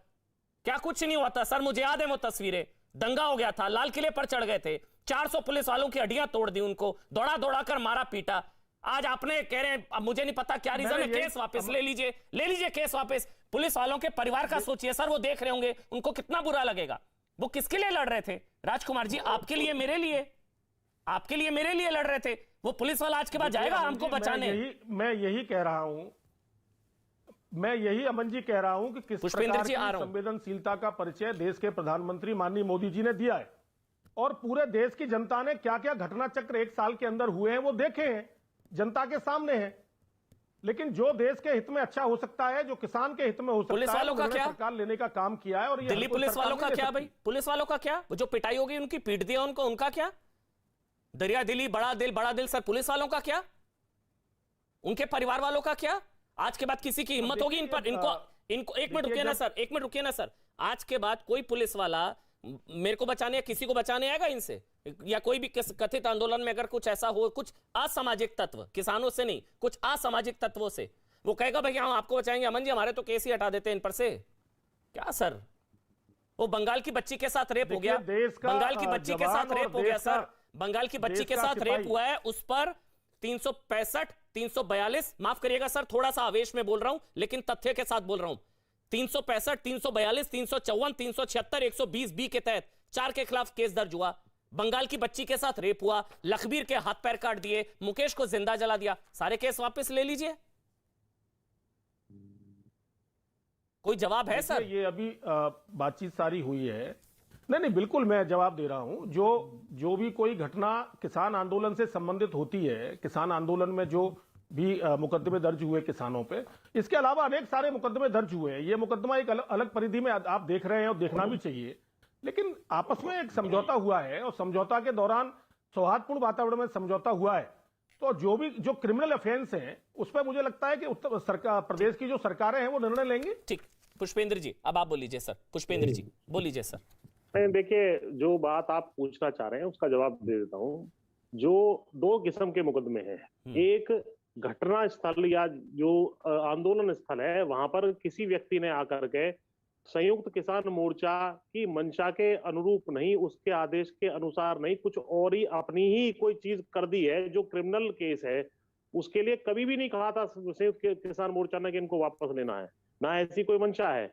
क्या कुछ नहीं हुआ था सर? मुझे याद है वो तस्वीरें, दंगा हो गया था, लाल किले पर चढ़ गए थे, 400 पुलिस वालों की हड्डियां तोड़ दी, उनको दौड़ा दौड़ा कर मारा पीटा। आज आपने कह रहे हैं, अब मुझे नहीं पता क्या रीजन है, केस वापस ले लीजिए केस वापस। पुलिस वालों के परिवार का सोचिए सर, वो देख रहे होंगे, उनको कितना बुरा लगेगा। वो किसके लिए लड़ रहे थे राजकुमार जी? आपके लिए, मेरे लिए, आपके लिए, मेरे लिए लड़ रहे थे। वो पुलिस वाला आज के बाद जाएगा हमको बचाने। मैं यही कह रहा हूं, मैं यही अमन जी कह रहा हूं कि किस प्रकार की संवेदनशीलता का परिचय देश के प्रधानमंत्री माननीय मोदी जी ने दिया है, और पूरे देश की जनता ने क्या क्या घटना चक्र 1 साल के अंदर हुए हैं वो देखे हैं, जनता के सामने हैं। लेकिन जो देश के हित में अच्छा हो सकता है, जो किसान के हित में हो सकता है, पुलिस वालों का क्या? सरकार लेने का काम किया है। और दिल्ली पुलिस वालों का क्या भाई? पुलिस वालों का क्या? जो पिटाई होगी उनकी, पीट दिया उनको, उनका क्या? दरिया दिली, बड़ा दिल सर, पुलिस वालों का क्या? उनके परिवार वालों का क्या? आज के बाद किसी की हिम्मत होगी इन पर? इनको एक मिनट रुकिए ना सर। आज के बाद कोई पुलिस वाला मेरे को बचाने या किसी को बचाने आएगा इनसे, या कोई भी कथित आंदोलन में अगर कुछ ऐसा हो, कुछ असामाजिक तत्व, किसानों से नहीं, कुछ असामाजिक तत्वों से, वो कहेगा भाई हम आपको बचाएंगे, अमन जी हमारे तो केस ही हटा देते हैं इन पर से। क्या सर? वो बंगाल की बच्ची के साथ रेप हो गया, बंगाल की बच्ची के साथ रेप हो गया सर, बंगाल की बच्ची के साथ रेप हुआ है, उस पर 365, 342, माफ करिएगा सर, थोड़ा सा आवेश में बोल रहा हूं, लेकिन तथ्य के साथ बोल रहा हूं, 365, 342, 354, 376, 120 बी के तहत 4 के खिलाफ केस दर्ज हुआ। बंगाल की बच्ची के साथ रेप हुआ, लखबीर के हाथ पैर काट दिए, मुकेश को जिंदा जला दिया, सारे केस वापस ले लीजिए। कोई जवाब है सर? ये अभी बातचीत सारी हुई है। नहीं, बिल्कुल मैं जवाब दे रहा हूं। जो भी कोई घटना किसान आंदोलन से संबंधित होती है, किसान आंदोलन में जो भी मुकदमे दर्ज हुए किसानों पे, इसके अलावा अनेक सारे मुकदमे दर्ज हुए हैं। ये मुकदमा एक अलग परिधि में आप देख रहे हैं और देखना भी चाहिए, लेकिन आपस में एक समझौता हुआ है और समझौता के दौरान सौहार्दपूर्ण वातावरण में समझौता हुआ है। तो जो क्रिमिनल ऑफेंस हैं उस पर मुझे लगता है कि उत्तर सरकार, प्रदेश की जो सरकारें हैं वो निर्णय लेंगी। ठीक, पुष्पेंद्र जी अब आप बोलीजिए सर। पुष्पेंद्र जी बोलीजिए सर। देखिए, जो बात आप पूछना चाह रहे हैं उसका जवाब दे देता हूं। जो 2 किस्म के मुकदमे हैं, एक घटना स्थल या जो आंदोलन स्थल है, वहां पर किसी व्यक्ति ने आकर के संयुक्त किसान मोर्चा की मंशा के अनुरूप नहीं, उसके आदेश के अनुसार नहीं, कुछ और ही अपनी ही कोई चीज कर दी है जो क्रिमिनल केस है। उसके लिए कभी भी नहीं कहा था संयुक्त किसान मोर्चा ने कि इनको वापस लेना है, ना ऐसी कोई मंशा है।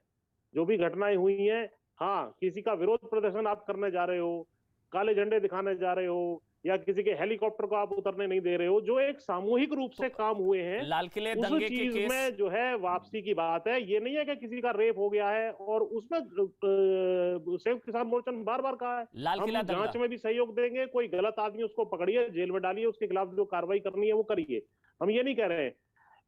जो भी घटनाएं हुई हैं, हाँ, किसी का विरोध प्रदर्शन आप करने जा रहे हो, काले झंडे दिखाने जा रहे हो, या किसी के हेलीकॉप्टर को आप उतरने नहीं दे रहे हो, जो एक सामूहिक रूप से काम हुए हैं, लाल किले दंगे के केस में जो है वापसी की बात है। ये नहीं है कि किसी का रेप हो गया है और उसमें संयुक्त किसान मोर्चा ने बार बार कहा है हम जांच में भी सहयोग देंगे, कोई गलत आदमी उसको पकड़िए, जेल में डालिए, उसके खिलाफ जो कार्रवाई करनी है वो करिए, हम ये नहीं कह रहे हैं।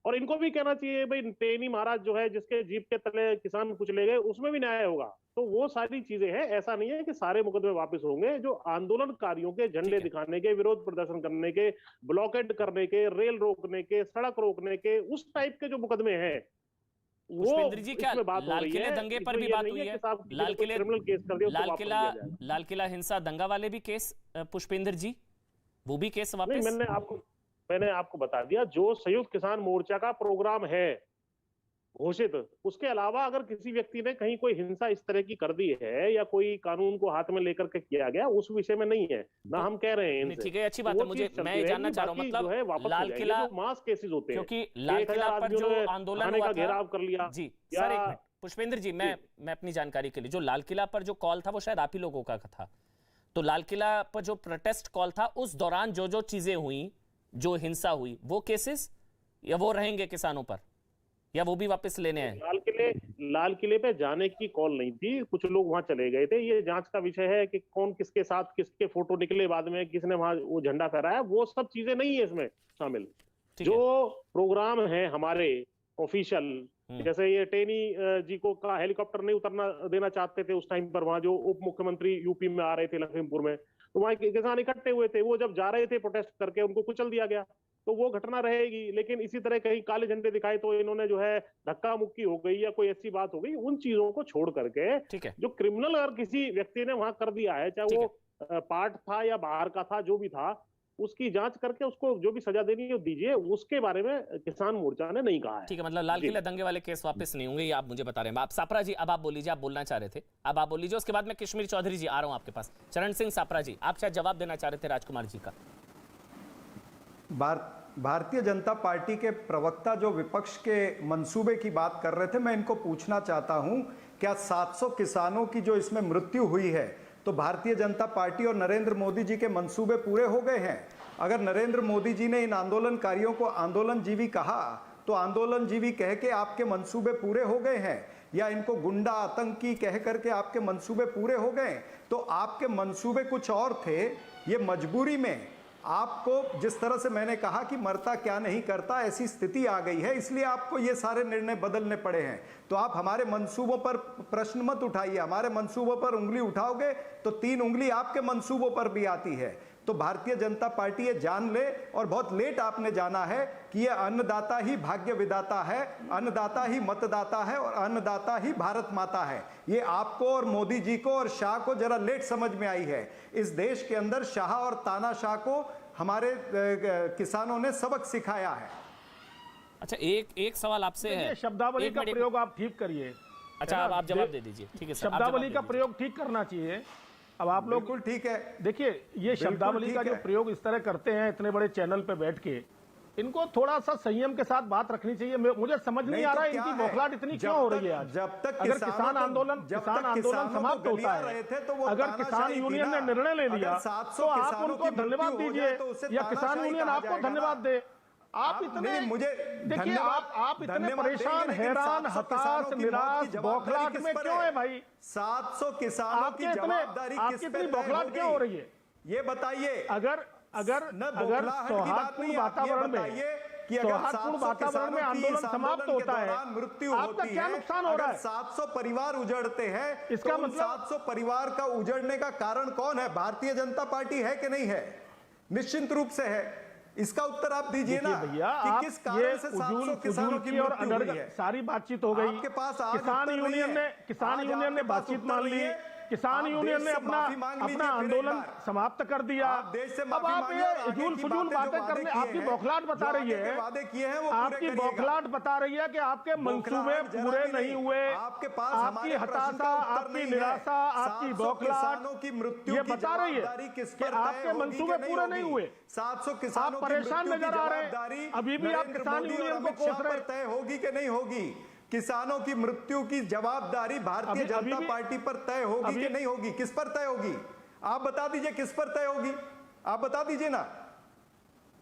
और इनको भी कहना चाहिए भाई, टेनी महाराज जो है जिसके जीप के तले किसान कुछ ले गए, उसमें भी न्याय होगा। तो वो सारी चीजें हैं, ऐसा नहीं है कि सारे मुकदमे वापस होंगे। जो आंदोलनकारियों के झंडे दिखाने के, विरोध प्रदर्शन करने के, ब्लॉकेड करने के, रेल रोकने के, सड़क रोकने के, उस टाइप के जो मुकदमे हैं पुष्पेंद्र जी, क्या इसमें बात हो लाल रही किले है, दंगे पर इसमें भी ये बात नहीं हुई है है? कि साहब लाल किले क्रिमिनल केस कर दिया, उसको वापस लिया जाए। लाल किला हिंसा दंगा वाले भी केस, पुष्पेंद्र जी, वो भी केस नहीं, वापस? मैंने आपको बता दिया, जो संयुक्त किसान मोर्चा का प्रोग्राम है घोषित, उसके अलावा अगर किसी व्यक्ति ने कहीं कोई हिंसा इस तरह की कर दी है या कोई कानून को हाथ में लेकर के किया गया, उस विषय में नहीं है ना हम कह रहे हैं नहीं, इनसे। ठीक है, अच्छी बात वो है। मुझे चीज चलती मैं ये जानना रहेगी, चाह रहा हूँ, बाकी मतलब जो है वापस लाल हो जाएगी, किला, जो मास केसेस होते हैं, क्योंकि लाल किला पर आदमी जो ने आंदोलन थाने हुआ का था, घेराव कर लिया जी या- सर, एक मिनट पुष्पेंद्र जी, मैं अपनी जानकारी के लिए, जो लाल किला पर जो कॉल था वो शायद आप ही लोगों का था, तो लाल किला पर जो प्रोटेस्ट कॉल था उस दौरान जो चीजें हुई, जो हिंसा हुई, वो केसेस या वो रहेंगे किसानों पर, या वो भी वापस लेने आए? लाल किले पे जाने की कॉल नहीं थी, कुछ लोग वहां चले गए थे, ये जांच का विषय है कि कौन किसके साथ, किसके फोटो निकले बाद में, किसने वहां वो झंडा फहराया, वो सब चीजें नहीं है इसमें शामिल। जो प्रोग्राम है हमारे ऑफिशियल, जैसे ये टेनी जी को का हेलीकॉप्टर नहीं उतरना देना चाहते थे उस टाइम पर, वहां जो उप मुख्यमंत्री यूपी में आ रहे थे लखीमपुर में, तो वहां किसान इकट्ठे हुए थे, वो जब जा रहे थे प्रोटेस्ट करके उनको कुचल दिया गया, तो वो घटना रहेगी। लेकिन इसी तरह कहीं काले झंडे दिखाए तो इन्होंने जो है धक्का मुक्की हो गई या कोई ऐसी बात हो गई, उन चीजों को छोड़ करके जो क्रिमिनल अगर किसी व्यक्ति ने वहां कर दिया है, चाहे वो पार्ट था या बाहर का था, जो भी था, उसकी जांच करके उसको जो भी सजा देनी है दीजिए, उसके बारे में किसान मोर्चा ने नहीं कहा है। ठीक है, मतलब लाल किला दंगे वाले केस वापस नहीं होंगे, ये आप मुझे बता रहे हैं। आप सापरा जी, अब आप बोल लीजिए, आप बोलना चाह रहे थे, अब आप बोल लीजिए, उसके बाद मैं कश्मीर चौधरी जी आ रहा हूं आपके पास। चरण सिंह सापरा जी, आप शायद जवाब देना चाह रहे थे राजकुमार जी का। भारतीय जनता पार्टी के प्रवक्ता जो विपक्ष के मंसूबे की बात कर रहे थे, मैं इनको पूछना चाहता हूं, क्या 700 किसानों की जो इसमें मृत्यु हुई है, तो भारतीय जनता पार्टी और नरेंद्र मोदी जी के मंसूबे पूरे हो गए हैं? अगर नरेंद्र मोदी जी ने इन आंदोलनकारियों को आंदोलनजीवी कहा, तो आंदोलनजीवी कह के आपके मंसूबे पूरे हो गए हैं, या इनको गुंडा आतंकी कह करके आपके मंसूबे पूरे हो गए? तो आपके मंसूबे कुछ और थे, ये मजबूरी में आपको, जिस तरह से मैंने कहा कि मरता क्या नहीं करता, ऐसी स्थिति आ गई है, इसलिए आपको ये सारे निर्णय बदलने पड़े हैं। तो आप हमारे मंसूबों पर प्रश्न मत उठाइए, हमारे मंसूबों पर उंगली उठाओगे तो 3 उंगली आपके मंसूबों पर भी आती है। तो भारतीय जनता पार्टी ये जान ले, और बहुत लेट आपने जाना है, कि ये अन्नदाता ही भाग्य विदाता है, अन्नदाता ही मतदाता है, और अन्नदाता ही भारत माता है। ये आपको और मोदी जी को और शाह को जरा लेट समझ में आई है। इस देश के अंदर शाह और तानाशाह को हमारे किसानों ने सबक सिखाया है। अच्छा, एक सवाल आपसे है, शब्दावली का प्रयोग आप ठीक करिए। अच्छा, आप जवाब दे दीजिए। ठीक है, शब्दावली का प्रयोग ठीक करना चाहिए। अब आप लोग, बिल्कुल ठीक है, देखिए ये शब्दावली का जो प्रयोग इस तरह करते हैं इतने बड़े चैनल पे बैठ के, इनको थोड़ा सा संयम के साथ बात रखनी चाहिए। मुझे समझ नहीं आ रहा है इनकी बौखलाहट इतनी क्यों हो रही है आज। जब तक अगर किसान आंदोलन समाप्त होता है, अगर किसान यूनियन ने निर्णय ले लिया तो आप उनको धन्यवाद दीजिए, या किसान यूनियन आपको धन्यवाद दे। आप इतने, मुझे देखिए आप इतने परेशान, हैरान, हताश, निराश, बौखलाहट में क्यों है भाई? 700 किसानों की जवाबदारी आपकी इतनी बौखलाहट क्यों हो रही है, ये बताइए। अगर सौहार्दपूर्ण वातावरण में आंदोलन समाप्त होता है, मृत्यु आपका क्या नुकसान हो रहा है? 700 परिवार उजड़ते हैं, इसका तो मतलब 700 परिवार का उजड़ने का कारण कौन है? भारतीय जनता पार्टी है कि नहीं है? निश्चित रूप से है। इसका उत्तर आप दीजिए ना भैया, कि किस कारण से 700 किसानों की और मृत्यु हुई है? सारी बातचीत हो गई, आपके पास आज किसान यूनियन ने बातचीत मान ली, किसान यूनियन ने अपना आंदोलन समाप्त कर दिया। अब आप ये फजूल बातें करने, आपकी बौखलाहट बता रही है, आपकी बौखलाहट बता रही है कि आपके मंसूबे पूरे नहीं हुए, आपकी हताशा, आपकी निराशा, आपकी बौखलाहट ये बता रही है कि आपके मंसूबे पूरे नहीं हुए। 700 किसानों आप परेशान नजर आ रहे हैं, अभी भी आप किसान यूनियन को कोस रहे हैं। तय होगी कि नहीं होगी? किसानों की मृत्यु की जवाबदारी भारतीय जनता पार्टी पर तय होगी कि नहीं होगी? किस पर तय होगी? आप बता दीजिए, किस पर तय होगी? आप बता दीजिए ना,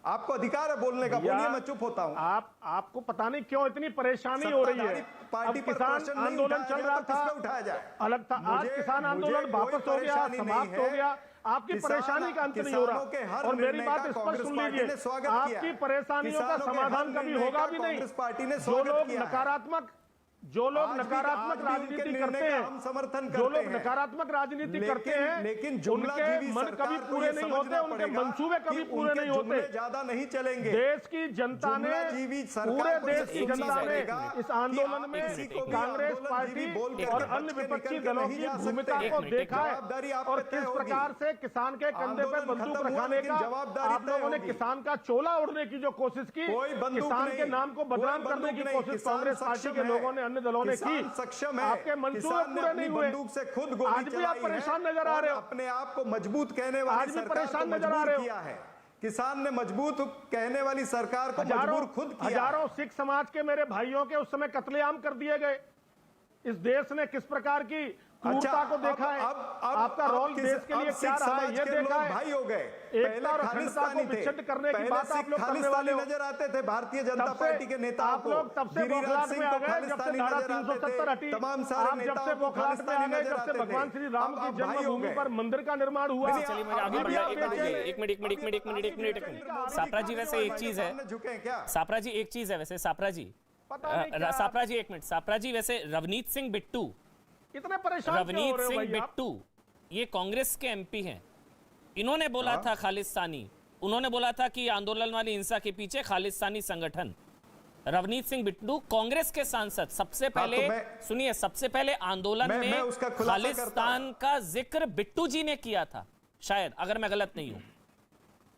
आपको अधिकार है बोलने का, बोलिए, मैं चुप होता हूं। आपको पता नहीं क्यों इतनी परेशानी हो रही है। पार्टी पर किसान आंदोलन चल रहा था, उठाया जाए अलग था, आज किसान आंदोलन वापस हो गया, समाप्त हो गया, आपकी परेशानी का अंत नहीं हो रहा। और मेरी बात स्पष्ट सुन लीजिए, आपकी परेशानियों का समाधान कभी होगा भी नहीं। जो लोग नकारात्मक जो लोग आज भी नकारात्मक उनके राजनीति निर्णय करते का हैं, हम समर्थन जो करते लोग हैं। नकारात्मक राजनीति करते हैं, लेकिन जुमला उनके जीवी मन सरकार कभी को पूरे ये नहीं समझना होते, उनके पड़ेगा मंसूबे कि कभी पूरे उनके नहीं होते। जुमले ज्यादा नहीं चलेंगे। देश की जनता ने, जुमला जीवी सरकार पूरे को देश ये की समझना जनता ने पड़ेगा इस कि आंदोलन आप में किसी को भी कांग्रेस आंदोलन पार्टी जीवी बोल करके और बच अन्य के विपक्षी निकल के दलों नहीं की आ सकते। भूमिका को देखा है जवाबदारी आप और पे तय किस होगी। प्रकार से किसान के कंधे पे आंदोलन बंदूक खत्म हुआ, रखाने लेकिन का जवाबदारी आप तय लोगों ने होगी। किसान का चोला उड़ने की जो कोशिश की, कोई बंदूक किसान नहीं, के नाम को बदनाम कोई करने की बंदूक नहीं, कोशिश किसान कांग्रेस पार्टी सक्षम के है। लोगों ने, अन्य दलों ने की। किसान सक्षम है। आपके मंसूबे किसान ने पूरे अपनी नहीं हुए, बंदूक से खुद गोली आज भी चलाई आप है परेशान नजर आ और रहे हो, अपने आप को मजबूत कहने आज वाली भी सरकार को परेशान नजर आ मजबूर रहे हो। किया है। किसान ने मजबूत कहने वाली सरकार को मजबूर खुद किया है। हजारों सिख समाज के मेरे भाइयों के उस समय कत्लेआम कर दिए गए। इस देश ने किस प्रकार की क्रूरता को देखा है। आपका रोल देश के लिए क्या रहा है ये देखा है। भाई हो गए, एकता और अखंडता को विच्छिन्न करने की बात आप लोग करने वाले हो। नजर आते थे भारतीय जनता पार्टी के नेताओं आप लोग तब से बौखलाहट में आ गए जब से धारा 370 हटी। तमाम आप सारे जब से बौखलाहट में आ गए जब से भगवान श्री राम की जन्मभूमि पर मंदिर का निर्माण हुआ। चलिए मुझे आगे बढ़ना है। एक मिनट। सापरा जी वैसे एक चीज है, सापरा जी एक चीज है वैसे, सापरा जी एक मिनट, सापरा जी वैसे रवनीत सिंह बिट्टू, इतने परेशान रवनीत सिंह बिट्टू ये कांग्रेस के एमपी हैं। इन्होंने बोला था खालिस्तानी, उन्होंने बोला था कि आंदोलन वाली हिंसा के पीछे खालिस्तानी संगठन। रवनीत सिंह बिट्टू कांग्रेस के सांसद, सबसे पहले सुनिए, सबसे पहले आंदोलन में खालिस्तान का जिक्र बिट्टू जी ने किया था शायद, अगर मैं गलत नहीं हूं।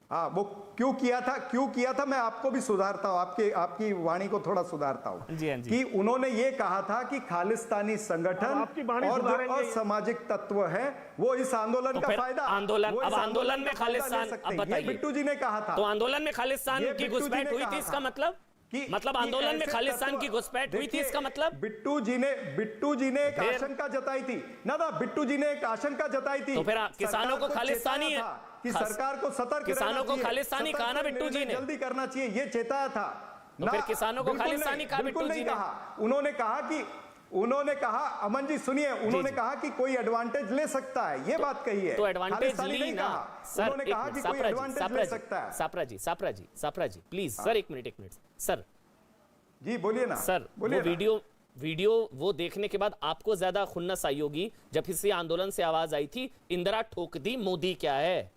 हाँ, वो क्यों किया था मैं आपको भी सुधारता हूं, आपकी वाणी को थोड़ा सुधारता हूं कि उन्होंने ये कहा था कि खालिस्तानी संगठन और जो असामाजिक तत्व है वो इस आंदोलन का फायदा, आंदोलन में खालिस्तान, अब बताइए, बिट्टू जी ने कहा था। तो आंदोलन में खालिस्तान की घुसपैठ हुई थी, इसका मतलब आंदोलन में खालिस्तान की घुसपैठ हुई थी, इसका मतलब बिट्टू जी ने एक आशंका जताई थी ना, बिट्टू जी ने एक आशंका जताई थी। तो फिर किसानों को खालिस्तानी है कि सरकार को सतर्क, किसानों को खालिस्तानी कहा ना बिट्टू जी ने, जल्दी करना चाहिए ये चेताया था। तो फिर किसानों को खालिस्तानी कहा बिट्टू जी ने। उन्होंने कहा अमन जी सुनिए, उन्होंने कहा कि कोई एडवांटेज ले सकता है, ये बात कही है। तो एडवांटेज ली ना सर, उन्होंने कहा कि कोई एडवांटेज ले सकता है। सापरा जी प्लीज सर, एक मिनट सर जी बोलिए ना सर। वो वीडियो वो देखने के बाद आपको ज्यादा खुन्नस आई होगी जब इसी आंदोलन से आवाज आई थी, इंदिरा ठोक दी मोदी क्या है,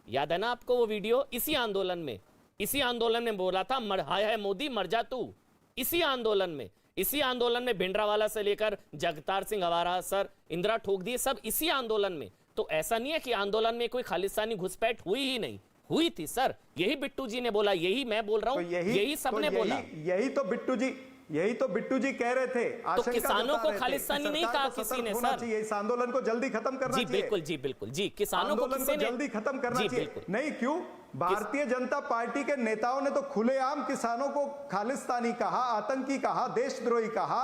याद है ना आपको वो वीडियो? इसी आंदोलन में बोला था हाय है मोदी मर जा तू। इसी आंदोलन में भिंडरावाला से लेकर जगतार सिंह हवारा सर, इंदिरा ठोक दी, सब इसी आंदोलन में। तो ऐसा नहीं है कि आंदोलन में कोई खालिस्तानी घुसपैठ हुई ही नहीं, हुई थी सर। यही बिट्टू जी ने बोला, यही मैं बोल रहा हूं, यही सबने बोला। यही तो बिट्टू जी कह रहे थे। तो किसानों को खालिस्तानी नहीं कहा किसी ने सर। इस आंदोलन को जल्दी खत्म करना चाहिए। जी बिल्कुल जी, किसानों को किसी ने जल्दी खत्म करना चाहिए। नहीं क्यों? भारतीय जनता पार्टी के नेताओं ने तो खुलेआम किसानों को खालिस्तानी कहा, आतंकी कहा, देशद्रोही कहा।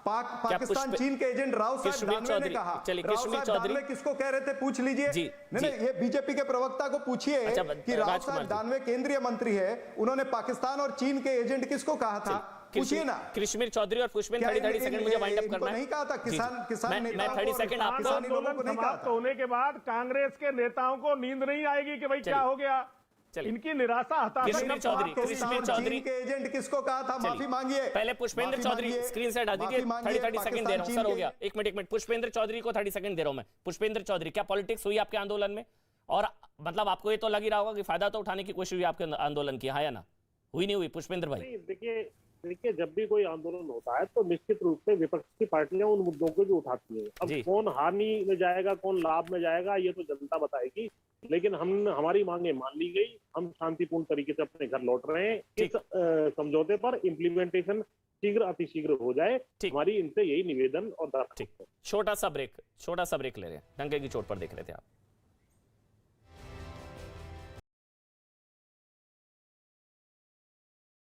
पाकिस्तान चीन के एजेंट राव साहब दानवे ने कहा। राव साहब दानवे किसको कह रहे थे पूछ लीजिए। नहीं, ये बीजेपी के प्रवक्ता को पूछिए कि राव साहब दानवे केंद्रीय मंत्री है, उन्होंने पाकिस्तान और चीन के एजेंट किसको कहा था, पूछिए ना। कृष्णवीर चौधरी और पुष्पेंद्र 30 सेकंड मुझे वाइंड अप करना है। नहीं कहा था किसान मैं 30 सेकंड आपको। आंदोलन समाप्त होने के बाद कांग्रेस के नेताओं को नींद नहीं आएगी कि भाई क्या हो गया, इनकी निराशा हताशा। कृष्णवीर चौधरी के एजेंट किसको कहा था, माफी मांगिए। पहले पुष्पेंद्र चौधरी स्क्रीन से हटा दीजिए, 30 सेकंड दे रहा हूं सर, हो गया। एक मिनट पुष्पेंद्र चौधरी को 30 सेकंड दे रहा हूं मैं। पुष्पेंद्र चौधरी, क्या पॉलिटिक्स हुई आपके आंदोलन में? और मतलब आपको ये तो लग ही रहा होगा कि फायदा तो उठाने की कोशिश हुई आपके आंदोलन की, हाँ या ना? हुई नहीं हुई पुष्पेंद्र भाई? देखिए जब भी कोई आंदोलन होता है तो निश्चित रूप से विपक्ष की पार्टियां उन मुद्दों को भी उठाती हैं। अब कौन हानि में जाएगा, कौन लाभ में जाएगा, ये तो जनता बताएगी। लेकिन हमारी मांगे मान ली गई, हम शांतिपूर्ण तरीके से अपने घर लौट रहे हैं। इस समझौते पर इम्प्लीमेंटेशन शीघ्र अतिशीघ्र हो जाए, हमारी इनसे यही निवेदन और दरख्वास्त है। छोटा सा ब्रेक ले रहे हैं, डंके की चोट पर देख रहे थे आप।